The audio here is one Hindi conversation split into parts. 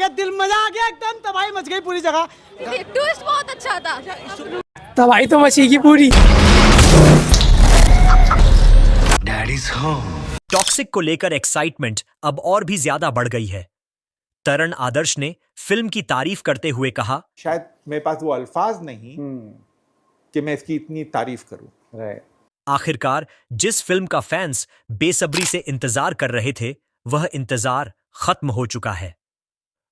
गया दिल, मजा आ गया एकदम, तबाही मच गई पूरी जगह। ट्विस्ट बहुत अच्छा था। तबाही तो मचेगी पूरी। Daddies home. टॉक्सिक को लेकर एक्साइटमेंट अब और भी ज्यादा बढ़ गई है। तरण आदर्श ने फिल्म की तारीफ करते हुए कहा, शायद मेरे पास वो अल्फाज नहीं कि मैं इसकी इतनी तारीफ करूं। आखिरकार जिस फिल्म का फैंस बेसब्री से इंतजार कर रहे थे, वह इंतजार खत्म हो चुका है।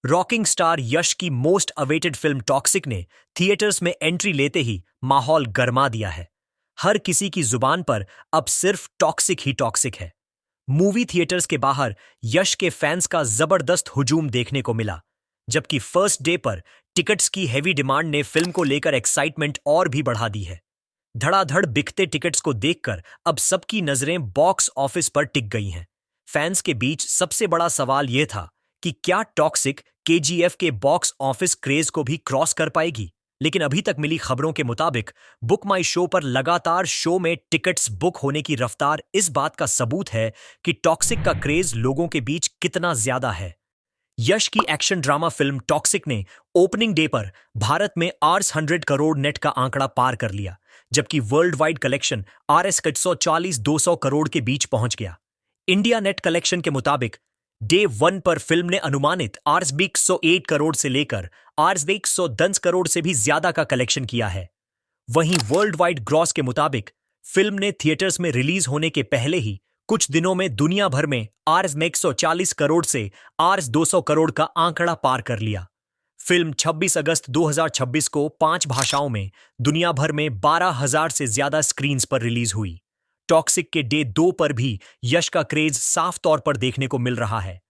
रॉकिंग स्टार यश की मोस्ट अवेटेड फिल्म टॉक्सिक ने थिएटर्स में एंट्री लेते ही माहौल गरमा दिया है। हर किसी की जुबान पर अब सिर्फ टॉक्सिक ही टॉक्सिक है। मूवी थिएटर्स के बाहर यश के फैंस का जबरदस्त हुजूम देखने को मिला, जबकि फर्स्ट डे पर टिकट्स की हेवी डिमांड ने फिल्म को लेकर एक्साइटमेंट और भी बढ़ा दी है। धड़ाधड़ बिकते टिकट्स को देखकर अब सबकी नजरें बॉक्स ऑफिस पर टिक गई हैं। फैंस के बीच सबसे बड़ा सवाल यह था कि क्या टॉक्सिक केजीएफ के बॉक्स ऑफिस क्रेज को भी क्रॉस कर पाएगी, लेकिन अभी तक मिली खबरों के मुताबिक बुक माई शो पर लगातार शो में टिकट्स बुक होने की रफ्तार इस बात का सबूत है कि टॉक्सिक का क्रेज लोगों के बीच कितना ज्यादा है। यश की एक्शन ड्रामा फिल्म टॉक्सिक ने ओपनिंग डे पर भारत में Rs 100 करोड़ नेट का आंकड़ा पार कर लिया, जबकि world wide collection Rs 140-200 crore के बीच पहुंच गया। इंडिया नेट कलेक्शन के मुताबिक डे 1 पर फिल्म ने अनुमानित Rs 108 करोड़ से लेकर Rs 110 करोड़ से भी ज्यादा का कलेक्शन किया है। वहीं वर्ल्ड वाइड ग्रॉस के मुताबिक फिल्म ने थिएटर्स में रिलीज होने के पहले ही कुछ दिनों में दुनिया भर में Rs 140 करोड़ से Rs 200 करोड़ का आंकड़ा पार कर लिया। फिल्म 26 अगस्त 2026 को 5 भाषाओं में दुनिया भर में 12,000 से ज्यादा स्क्रीन्स पर रिलीज हुई। टॉक्सिक के डे 2 पर भी यश का क्रेज साफ तौर पर देखने को मिल रहा है।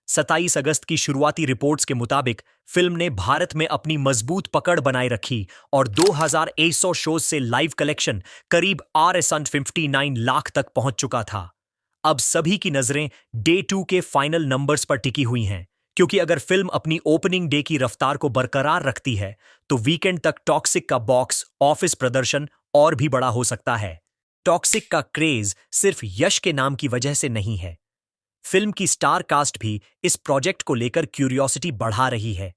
27 अगस्त की शुरुआती रिपोर्ट्स के मुताबिक फिल्म ने भारत में अपनी मजबूत पकड़ बनाए रखी और 2,100 शोज से लाइव कलेक्शन करीब Rs 159 लाख तक पहुंच चुका था। अब सभी की नजरें डे 2 के फाइनल नंबर्स पर टिकी हुई हैं, क्योंकि अगर फिल्म अपनी ओपनिंग डे की रफ्तार को बरकरार रखती है तो वीकेंड तक टॉक्सिक का बॉक्स ऑफिस प्रदर्शन और भी बड़ा हो सकता है। टॉक्सिक का क्रेज सिर्फ यश के नाम की वजह से नहीं है। फिल्म की स्टार कास्ट भी इस प्रोजेक्ट को लेकर क्यूरियोसिटी बढ़ा रही है।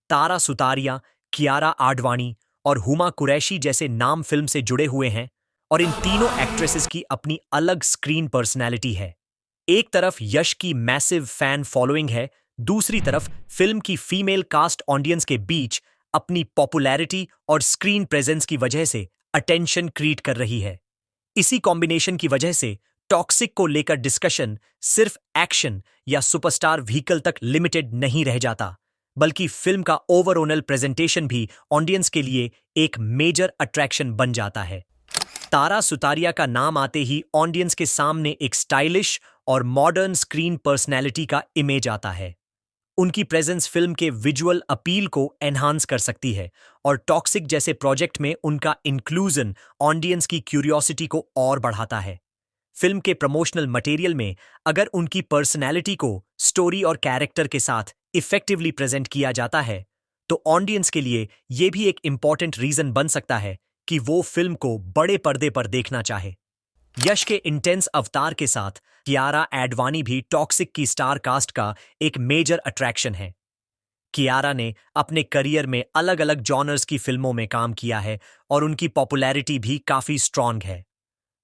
तारा सुतारिया, कियारा आडवाणी और हुमा कुरैशी जैसे नाम फिल्म से जुड़े हुए हैं और इन तीनों एक्ट्रेसेस की अपनी अलग स्क्रीन पर्सनैलिटी है। एक तरफ यश की मैसिव फैन फॉलोइंग है, दूसरी तरफ फिल्म की फीमेल कास्ट ऑडियंस के बीच अपनी पॉपुलैरिटी और स्क्रीन प्रेजेंस की वजह से अटेंशन क्रिएट कर रही है। इसी कॉम्बिनेशन की वजह से टॉक्सिक को लेकर डिस्कशन सिर्फ एक्शन या सुपरस्टार व्हीकल तक लिमिटेड नहीं रह जाता, बल्कि फिल्म का ओवरऑल प्रेजेंटेशन भी ऑडियंस के लिए एक मेजर अट्रैक्शन बन जाता है। तारा सुतारिया का नाम आते ही ऑडियंस के सामने एक स्टाइलिश और मॉडर्न स्क्रीन पर्सनैलिटी का इमेज आता है। उनकी प्रेजेंस फिल्म के विजुअल अपील को एनहांस कर सकती है और टॉक्सिक जैसे प्रोजेक्ट में उनका इंक्लूजन ऑडियंस की क्यूरियोसिटी को और बढ़ाता है। फिल्म के प्रमोशनल मटेरियल में अगर उनकी पर्सनैलिटी को स्टोरी और कैरेक्टर के साथ इफेक्टिवली प्रेजेंट किया जाता है तो ऑडियंस के लिए यह भी एक इंपॉर्टेंट रीजन बन सकता है कि वो फिल्म को बड़े पर्दे पर देखना चाहे। यश के इंटेंस अवतार के साथ कियारा आडवाणी भी टॉक्सिक की स्टार कास्ट का एक मेजर अट्रैक्शन है। कियारा ने अपने करियर में अलग अलग जॉनर्स की फिल्मों में काम किया है और उनकी पॉपुलैरिटी भी काफी स्ट्रांग है।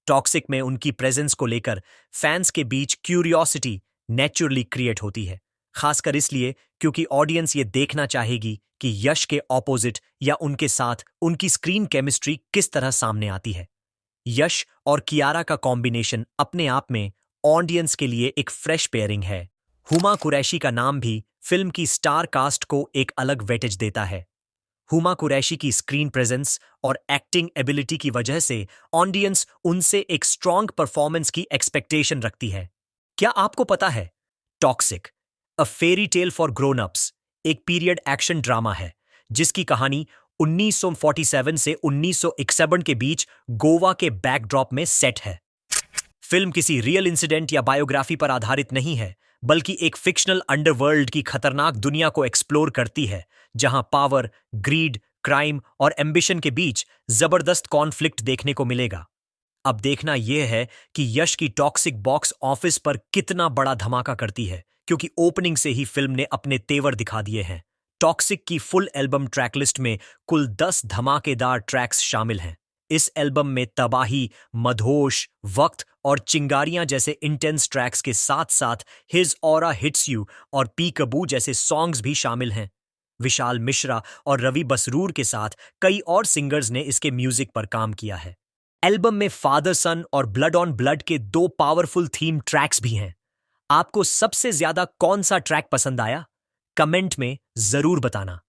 टॉक्सिक में उनकी प्रेजेंस को लेकर फैंस के बीच क्यूरियोसिटी नेचुरली क्रिएट होती है, खासकर इसलिए क्योंकि ऑडियंस ये देखना चाहेगी कि यश के ऑपोजिट या उनके साथ उनकी स्क्रीन केमिस्ट्री किस तरह सामने आती है। यश और कियारा का कॉम्बिनेशन अपने आप में ऑडियंस के लिए एक फ्रेश पेयरिंग है। हुमा कुरैशी का नाम भी फिल्म की स्टार कास्ट को एक अलग वेटेज देता है। हुमा कुरैशी की स्क्रीन प्रेजेंस और एक्टिंग एबिलिटी की वजह से ऑडियंस उनसे एक स्ट्रॉन्ग परफॉर्मेंस की एक्सपेक्टेशन रखती है। क्या आपको पता है, toxic a fairy tale for grown ups एक पीरियड एक्शन ड्रामा है जिसकी कहानी 1947 से 1961 के बीच गोवा के बैकड्रॉप में सेट है। फिल्म किसी रियल इंसिडेंट या बायोग्राफी पर आधारित नहीं है, बल्कि एक फिक्शनल अंडरवर्ल्ड की खतरनाक दुनिया को एक्सप्लोर करती है, जहां पावर, ग्रीड, क्राइम और एम्बिशन के बीच जबरदस्त कॉन्फ्लिक्ट देखने को मिलेगा। अब देखना यह है कि यश की टॉक्सिक बॉक्स ऑफिस पर कितना बड़ा धमाका करती है, क्योंकि ओपनिंग से ही फिल्म ने अपने तेवर दिखा दिए हैं। टॉक्सिक की फुल एल्बम ट्रैक लिस्ट में कुल 10 धमाकेदार ट्रैक्स शामिल हैं। इस एल्बम में तबाही, मदहोश, वक्त और चिंगारियां जैसे इंटेंस ट्रैक्स के साथ साथ हिज ऑरा हिट्स यू और पीकबू जैसे सॉन्ग्स भी शामिल हैं। विशाल मिश्रा और रवि बसरूर के साथ कई और सिंगर्स ने इसके म्यूजिक पर काम किया है। एल्बम में फादर सन और ब्लड ऑन ब्लड के 2 पावरफुल थीम ट्रैक्स भी हैं। आपको सबसे ज्यादा कौन सा ट्रैक पसंद आया? कमेंट में जरूर बताना।